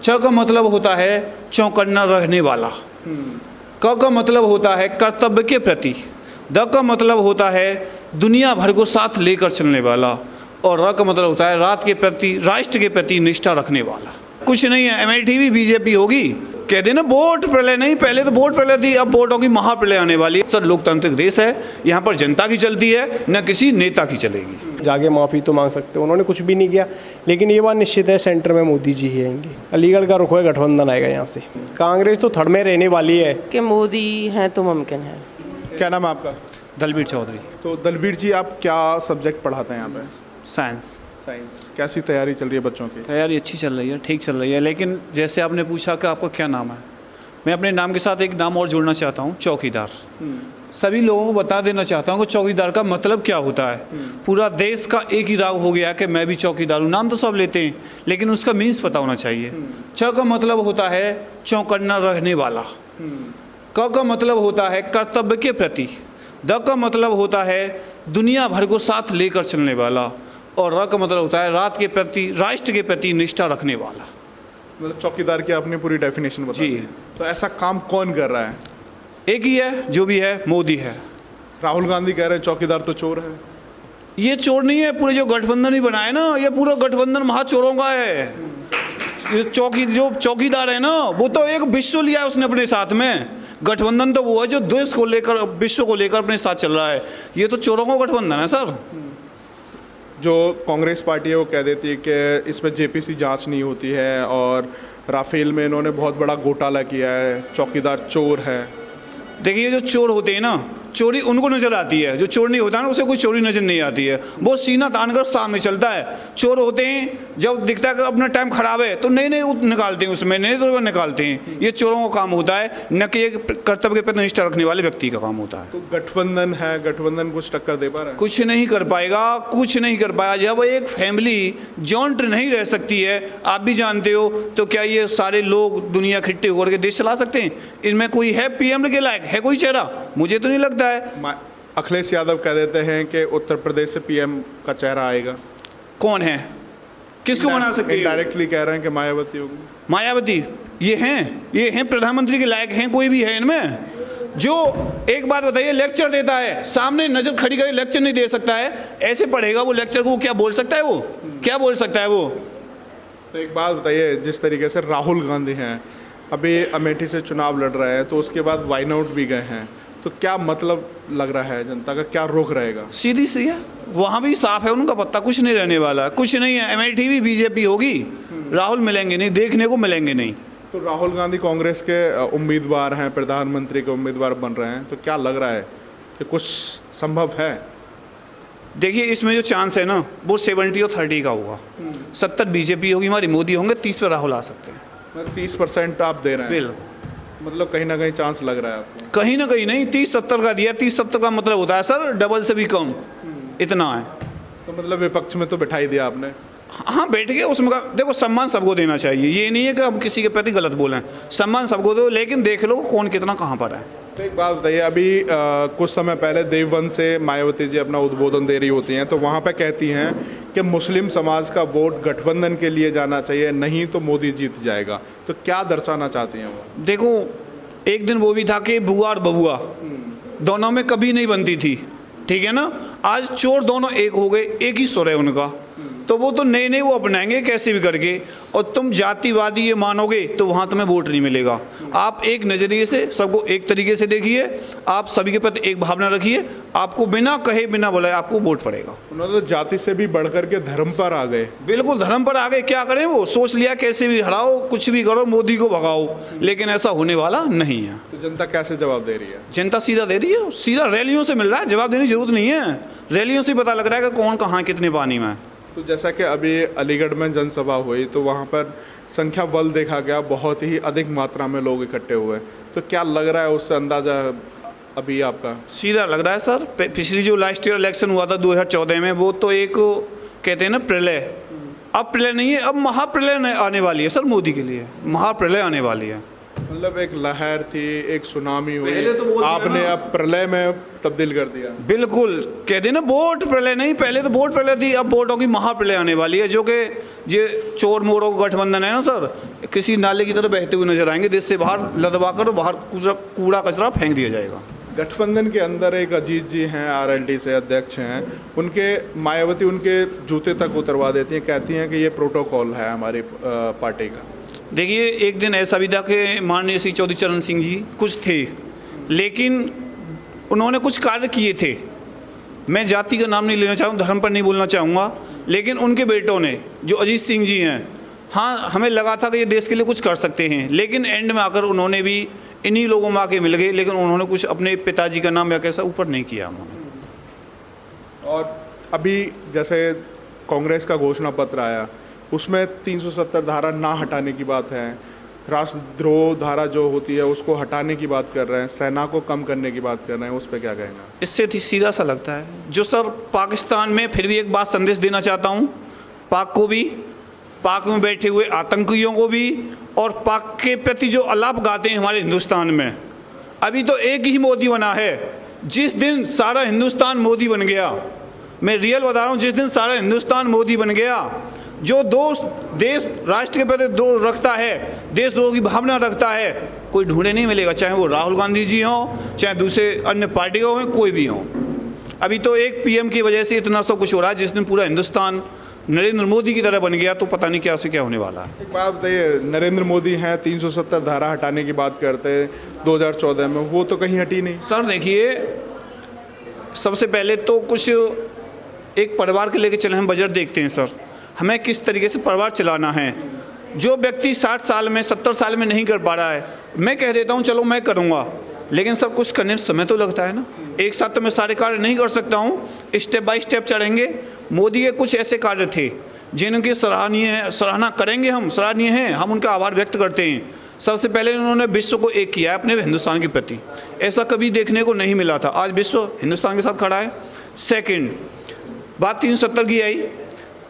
च का मतलब होता है चौकन्ना रहने वाला, क का मतलब होता है कर्तव्य के प्रति, द का मतलब होता है दुनिया भर को साथ लेकर चलने वाला, और र का मतलब होता है रात के प्रति, राष्ट्र के प्रति निष्ठा रखने वाला। कुछ नहीं है, अमेठी भी बीजेपी होगी। कह देना वोट प्रलय नहीं, पहले तो वोट प्रलय थी, अब वोट होगी महाप्रलय आने वाली है। सर लोकतांत्रिक देश है, यहाँ पर जनता की चलती है, न किसी नेता की चलेगी। जाके माफ़ी तो मांग सकते हो, उन्होंने कुछ भी नहीं किया, लेकिन ये बात निश्चित है सेंटर में मोदी जी ही आएंगे। अलीगढ़ का रुख है, गठबंधन आएगा यहाँ से। कांग्रेस तो थर्ड में रहने वाली है कि मोदी हैं तो मुमकिन है। क्या नाम है आपका? दलबीर चौधरी। तो दलवीर जी, आप क्या सब्जेक्ट पढ़ाते हैं यहाँ पे? साइंस। साइंस। कैसी तैयारी चल रही है बच्चों की? तैयारी अच्छी चल रही है, ठीक चल रही है, लेकिन जैसे आपने पूछा कि आपका क्या नाम है, मैं अपने नाम के साथ एक नाम और जोड़ना चाहता हूँ, चौकीदार। सभी लोगों को बता देना चाहता हूँ कि चौकीदार का मतलब क्या होता है। पूरा देश का एक ही राग हो गया कि मैं भी चौकीदार हूँ, नाम तो सब लेते हैं, लेकिन उसका मीन्स पता होना चाहिए। च का मतलब होता है चौकन्ना रहने वाला, क का मतलब होता है कर्तव्य के प्रति, द का मतलब होता है दुनिया भर को साथ लेकर चलने वाला, और र का मतलब होता है रात के प्रति, राष्ट्र के प्रति निष्ठा रखने वाला। मतलब चौकीदार की आपने पूरी डेफिनेशन बता जी। दी। तो ऐसा काम कौन कर रहा है? एक ही है, जो भी है मोदी है। राहुल गांधी कह रहे हैं चौकीदार तो चोर है। ये चोर नहीं है, पूरे जो गठबंधन ही बनाए ना, ये पूरा गठबंधन महाचोरों का है। ये जो चौकीदार है ना, वो तो एक विश्व लिया है उसने अपने साथ में। गठबंधन तो वो है जो देश को लेकर, विश्व को लेकर अपने साथ चल रहा है। ये तो चोरों का गठबंधन है सर। जो कांग्रेस पार्टी है वो कह देती है कि इसमें जेपीसी जांच नहीं होती है, और राफेल में इन्होंने बहुत बड़ा घोटाला किया है, चौकीदार चोर है। देखिए, जो चोर होते हैं ना, चोरी उनको नजर आती है, जो चोर नहीं होता ना उसे कोई चोरी नजर नहीं आती है। वो सीना तान कर सामने चलता है। चोर होते हैं जब दिखता है कि अपना टाइम खराब है तो नए नए निकालते हैं, उसमें नए तो निकालते हैं। ये चोरों का काम होता है, न कि एक कर्तव्य के प्रति निष्ठा रखने वाले व्यक्ति का काम होता है। तो गठबंधन है, गठबंधन कुछ टक्कर दे पा रहा है? कुछ नहीं कर पाएगा, कुछ नहीं कर पाएगा। जब एक फैमिली जॉइंट नहीं रह सकती है, आप भी जानते हो, तो क्या ये सारे लोग दुनिया इकट्ठे होकर के देश चला सकते हैं? इनमें कोई है पीएम के लायक है कोई चेहरा? मुझे तो नहीं लगता है। अखिलेश यादव कह देते हैं कि उत्तर प्रदेश से पीएम का चेहरा आएगा। कौन है? किसको बना सकते हैं? डायरेक्टली कह रहे हैं कि मायावती होगी। मायावती ये हैं प्रधानमंत्री के लायक हैं? कोई भी है इनमें? जो एक बात बताइए, लेक्चर देता है, सामने नजर खड़ी करे लेक्चर नहीं दे सकता है, ऐसे पढ़ेगा वो लेक्चर को, क्या बोल सकता है वो? क्या बोल सकता है वो? तो एक बात बताइए, जिस तरीके से राहुल गांधी हैं अभी अमेठी से चुनाव लड़ रहे हैं, तो उसके बाद वाइन आउट भी गए हैं, तो क्या मतलब लग रहा है जनता का, क्या रुख रहेगा? सीधी सी है, वहाँ भी साफ है उनका पत्ता, कुछ नहीं रहने वाला, कुछ नहीं है। अमेठी भी बीजेपी होगी, राहुल मिलेंगे नहीं, देखने को मिलेंगे नहीं। तो राहुल गांधी कांग्रेस के उम्मीदवार हैं, प्रधानमंत्री के उम्मीदवार बन रहे हैं, तो क्या लग रहा है कि कुछ संभव है? देखिए, इसमें जो चांस है ना, वो 70 और 30 का होगा। 70 बीजेपी होगी, हमारी मोदी होंगे, 30 पर राहुल आ सकते हैं। 30% आप दे रहे हैं? बिल्कुल। मतलब कहीं ना कहीं चांस लग रहा है आपको? कहीं ना कहीं नहीं, 30-70 का दिया। 30-70 का मतलब होता है सर डबल से भी कम, इतना है। तो मतलब विपक्ष में तो बिठाई दिया आपने। हाँ, बैठ गए उसमें का। देखो, सम्मान सबको देना चाहिए, ये नहीं है कि अब किसी के प्रति गलत बोलें। सम्मान सबको दो, लेकिन देख लो कौन कितना कहाँ पर है। तो एक बात बताइए, अभी कुछ समय पहले देवबंद से मायावती जी अपना उद्बोधन दे रही होती हैं, तो वहाँ पे कहती हैं कि मुस्लिम समाज का वोट गठबंधन के लिए जाना चाहिए, नहीं तो मोदी जीत जाएगा। तो क्या दर्शाना चाहती हैं वो? देखो, एक दिन वो भी था कि बुआ और बबुआ दोनों में कभी नहीं बनती थी, ठीक है ना? आज चोर दोनों एक हो गए, एक ही सुर है उनका, तो वो तो नए नए वो अपनाएंगे कैसे भी करके। और तुम जातिवादी ये मानोगे तो वहाँ तुम्हें वोट नहीं मिलेगा। आप एक नज़रिए से सबको एक तरीके से देखिए, आप सभी के प्रति एक भावना रखिए, आपको बिना कहे बिना बोले आपको वोट पड़ेगा। उन्होंने तो जाति से भी बढ़कर के धर्म पर आ गए। बिल्कुल, धर्म पर आ गए। क्या करें, वो सोच लिया कैसे भी हराओ, कुछ भी करो, मोदी को भगाओ, लेकिन ऐसा होने वाला नहीं है। तो जनता कैसे जवाब दे रही है? जनता सीधा दे रही है, सीधा रैलियों से मिल रहा है, जवाब देने की जरूरत नहीं है। रैलियों से पता लग रहा है कि कौन कहाँ कितने पानी में है। तो जैसा कि अभी अलीगढ़ में जनसभा हुई, तो वहाँ पर संख्या बल देखा गया, बहुत ही अधिक मात्रा में लोग इकट्ठे हुए, तो क्या लग रहा है उससे अंदाजा अभी आपका? सीधा लग रहा है सर, पिछली जो लास्ट ईयर इलेक्शन हुआ था 2014 में, वो तो एक कहते हैं ना प्रलय, अब प्रलय नहीं है, अब महाप्रलय आने वाली है सर। मोदी के लिए महाप्रलय आने वाली है। मतलब एक लहर थी, एक सुनामी हुई, पहले तो बोल दिया आपने ना। अब प्रलय में तब्दील कर दिया। बिल्कुल, कह देना वोट प्रलय नहीं, पहले तो वोट प्रलय थी, अब वोट होगी महाप्रलय आने वाली है। जो कि ये चोर मोरों का गठबंधन है ना सर, किसी नाले की तरह बहते हुए नजर आएंगे। देश से बाहर लदवा कर बाहर कूड़ा कचरा फेंक दिया जाएगा। गठबंधन के अंदर एक अजीत जी हैं, आरएलडी से अध्यक्ष हैं, उनके मायावती उनके जूते तक उतरवा देती हैं, कहती हैं कि ये प्रोटोकॉल है हमारी पार्टी का। देखिए, एक दिन ऐसा भी था कि माननीय श्री चौधरी चरण सिंह जी कुछ थे, लेकिन उन्होंने कुछ कार्य किए थे। मैं जाति का नाम नहीं लेना चाहूँ, धर्म पर नहीं बोलना चाहूँगा, लेकिन उनके बेटों ने, जो अजीत सिंह जी हैं, हाँ, हमें लगा था कि ये देश के लिए कुछ कर सकते हैं, लेकिन एंड में आकर उन्होंने भी इन्हीं लोगों में आके मिल गए, लेकिन उन्होंने कुछ अपने पिताजी का नाम या कैसा ऊपर नहीं किया उन्होंने। और अभी जैसे कांग्रेस का घोषणा पत्र आया, उसमें 370 धारा ना हटाने की बात है, राष्ट्रद्रोह धारा जो होती है उसको हटाने की बात कर रहे हैं, सेना को कम करने की बात कर रहे हैं, उस पर क्या कहना? इससे सीधा सा लगता है जो सर पाकिस्तान में, फिर भी एक बात संदेश देना चाहता हूँ, पाक को भी, पाक में बैठे हुए आतंकियों को भी, और पाक के प्रति जो अलाप गाते हैं हमारे हिंदुस्तान में। अभी तो एक ही मोदी बना है, जिस दिन सारा हिंदुस्तान मोदी बन गया, मैं रियल बता रहा हूँ, जिस दिन सारा हिंदुस्तान मोदी बन गया, जो देश राष्ट्र के प्रति द्रोह रखता है, देशद्रोह की भावना रखता है, कोई ढूंढे नहीं मिलेगा, चाहे वो राहुल गांधी जी हों, चाहे दूसरे अन्य पार्टी हों, कोई भी हों। अभी तो एक पीएम की वजह से इतना सब कुछ हो रहा है, जिस दिन पूरा हिंदुस्तान नरेंद्र मोदी की तरह बन गया तो पता नहीं क्या से क्या होने वाला है। एक बात बताइए, नरेंद्र मोदी हैं, 370 धारा हटाने की बात करते हैं 2014 में, वो तो कहीं हटी नहीं। सर देखिए, सबसे पहले तो कुछ एक परिवार के लेके चले, हम बजट देखते हैं सर, हमें किस तरीके से परिवार चलाना है। जो व्यक्ति 60 साल में 70 साल में नहीं कर पा रहा है, मैं कह देता हूँ चलो मैं करूँगा, लेकिन सब कुछ करने में समय तो लगता है ना। एक साथ तो मैं सारे कार्य नहीं कर सकता हूँ, स्टेप बाय स्टेप चढ़ेंगे। मोदी के कुछ ऐसे कार्य थे जिनकी सराहना करेंगे, हम सराहनीय हैं, हम उनका आभार व्यक्त करते हैं। सबसे पहले उन्होंने विश्व को एक किया है अपने हिंदुस्तान के प्रति, ऐसा कभी देखने को नहीं मिला था, आज विश्व हिंदुस्तान के साथ खड़ा है। सेकंड बात 370 की आई,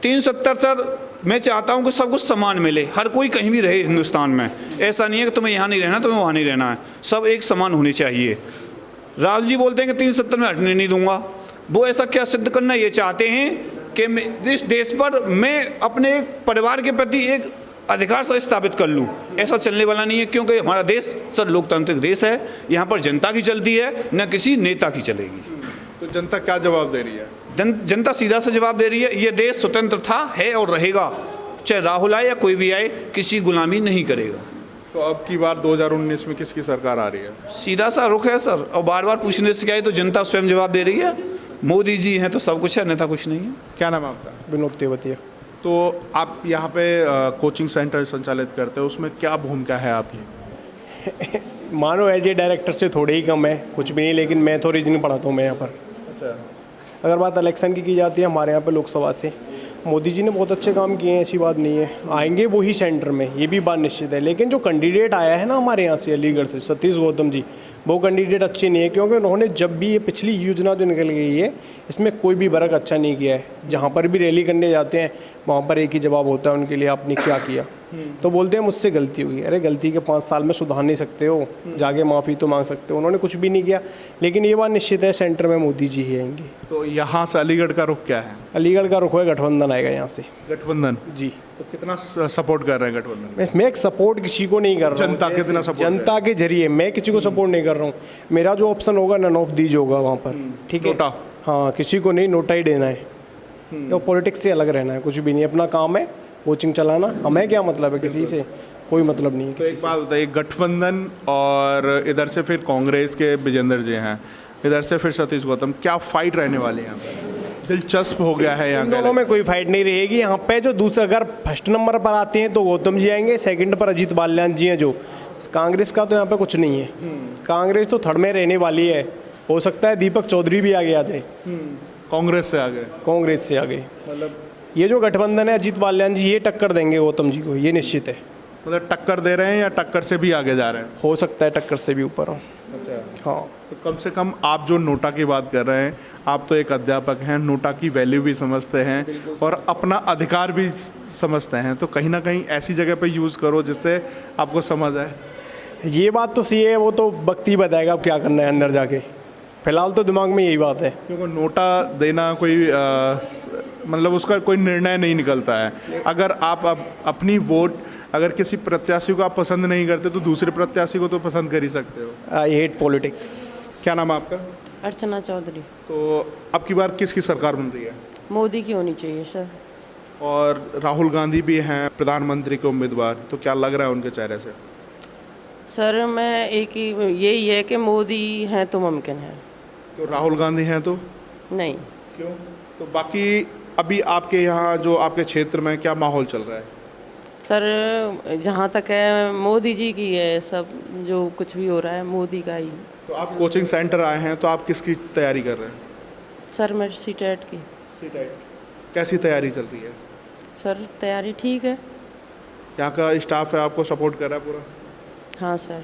370 सर मैं चाहता हूँ कि सब कुछ समान मिले, हर कोई कहीं भी रहे हिंदुस्तान में, ऐसा नहीं है कि तुम्हें यहाँ नहीं रहना, तुम्हें वहाँ नहीं रहना है, सब एक समान होने चाहिए। राहुल जी बोलते हैं कि 370 में हटने नहीं दूंगा, वो ऐसा क्या सिद्ध करना ये चाहते हैं कि इस देश पर मैं अपने एक परिवार के प्रति एक अधिकार से स्थापित कर लूँ। ऐसा चलने वाला नहीं है, क्योंकि हमारा देश सर लोकतांत्रिक देश है, यहाँ पर जनता की चलती है, न किसी नेता की चलेगी। तो जनता क्या जवाब दे रही है? जनता सीधा सा जवाब दे रही है, ये देश स्वतंत्र था, है और रहेगा, चाहे राहुल आए या कोई भी आए, किसी गुलामी नहीं करेगा। तो अब की बार 2019 में किसकी सरकार आ रही है? सीधा सा रुख है सर, और बार बार पूछने से क्या है, तो जनता स्वयं जवाब दे रही है, मोदी जी हैं तो सब कुछ है, अन्यथा कुछ नहीं है। क्या नाम है आपका? विनोद तेवतिया। तो आप यहाँ पे कोचिंग सेंटर संचालित करते हो, उसमें क्या भूमिका है आपकी? मानो एज ए डायरेक्टर से थोड़े ही कम है, कुछ भी नहीं, लेकिन मैं तो रीजनिंग पढ़ाता हूँ मैं यहाँ पर। अच्छा। अगर बात इलेक्शन की जाती है हमारे यहाँ पे लोकसभा से, मोदी जी ने बहुत अच्छे काम किए हैं, ऐसी बात नहीं है, आएंगे वो ही सेंटर में, ये भी बात निश्चित है। लेकिन जो कैंडिडेट आया है ना हमारे यहाँ से अलीगढ़ से, सतीश गौतम जी, वो कैंडिडेट अच्छे नहीं है, क्योंकि उन्होंने जब भी ये पिछली योजना जो निकल गई है इसमें कोई भी वर्ग अच्छा नहीं किया है। जहाँ पर भी रैली करने जाते हैं वहाँ पर एक ही जवाब होता है उनके लिए, आपने क्या किया, तो बोलते हैं मुझसे गलती हुई। अरे गलती के 5 साल में सुधार नहीं सकते हो, जाके माफ़ी तो मांग सकते हो। उन्होंने कुछ भी नहीं किया, लेकिन ये बात निश्चित है सेंटर में मोदी जी ही आएंगे। तो यहाँ से अलीगढ़ का रुख क्या है? अलीगढ़ का रुख है गठबंधन आएगा यहाँ से। गठबंधन जी। तो कितना सपोर्ट कर रहे हैं गठबंधन? मैं एक सपोर्ट किसी को नहीं कर रहा हूँ, जनता कितना सपोर्ट? जनता के जरिए मैं किसी को सपोर्ट नहीं कर रहा हूँ। मेरा जो ऑप्शन होगा नन ऑफ दीज होगा वहाँ पर, ठीक है। नोटा? हाँ, किसी को नहीं नोटा ही देना है, तो पॉलिटिक्स से अलग रहना है, कुछ भी नहीं, अपना काम है कोचिंग चलाना, हमें क्या मतलब है किसी से, कोई मतलब नहीं है। तो एक बात बताइए, गठबंधन और इधर से फिर कांग्रेस के विजेंद्र जी हैं, इधर से फिर सतीश गौतम, क्या फाइट रहने वाली है यहाँ पर? दिलचस्प हो गया है यहाँ इन दोनों में कोई फाइट नहीं रहेगी यहाँ पे। जो दूसरा अगर फर्स्ट नंबर पर आते हैं तो गौतम जी आएंगे, सेकंड पर अजीत बाल्यान जी हैं। जो कांग्रेस का तो यहाँ पे कुछ नहीं है, कांग्रेस तो थर्ड में रहने वाली है, हो सकता है दीपक चौधरी भी आगे आ जाए कांग्रेस से आगे। कांग्रेस से आगे मतलब ये जो गठबंधन है, अजीत बाल्यान जी ये टक्कर देंगे गौतम जी को, ये निश्चित है। मतलब टक्कर दे रहे हैं या टक्कर से भी आगे जा रहे हैं? हो सकता है टक्कर से भी ऊपर हो। अच्छा। हाँ, तो कम से कम आप जो नोटा की बात कर रहे हैं, आप तो एक अध्यापक हैं, नोटा की वैल्यू भी समझते हैं और अपना अधिकार भी समझते हैं, तो कहीं ना कहीं ऐसी जगह पे यूज़ करो जिससे आपको समझ आए। ये बात तो सही है, वो तो वक्त ही बताएगा अब क्या करना है अंदर जाके। फिलहाल तो दिमाग में यही बात है, क्योंकि नोटा देना कोई मतलब उसका कोई निर्णय नहीं निकलता है। अगर आप अपनी वोट अगर किसी प्रत्याशी को आप पसंद नहीं करते तो दूसरे प्रत्याशी को तो पसंद कर ही सकते हो। I hate politics. क्या नाम है आपका? अर्चना चौधरी। तो अब की बार किसकी सरकार बन रही है? मोदी की होनी चाहिए सर। और राहुल गांधी भी हैं प्रधानमंत्री के उम्मीदवार, तो क्या लग रहा है उनके चेहरे से? सर मैं एक ही यही है कि मोदी हैं तो मुमकिन है। तो राहुल गांधी हैं तो नहीं। क्यों? तो बाकी अभी आपके यहाँ जो आपके क्षेत्र में क्या माहौल चल रहा है? सर जहाँ तक है मोदी जी की है, सब जो कुछ भी हो रहा है मोदी का ही। तो आप कोचिंग सेंटर आए हैं तो आप किसकी तैयारी कर रहे हैं? सर मैं सीटेट की। कैसी तैयारी चल रही है? सर तैयारी ठीक है। यहाँ का स्टाफ है आपको सपोर्ट कर रहा है पूरा? हाँ सर।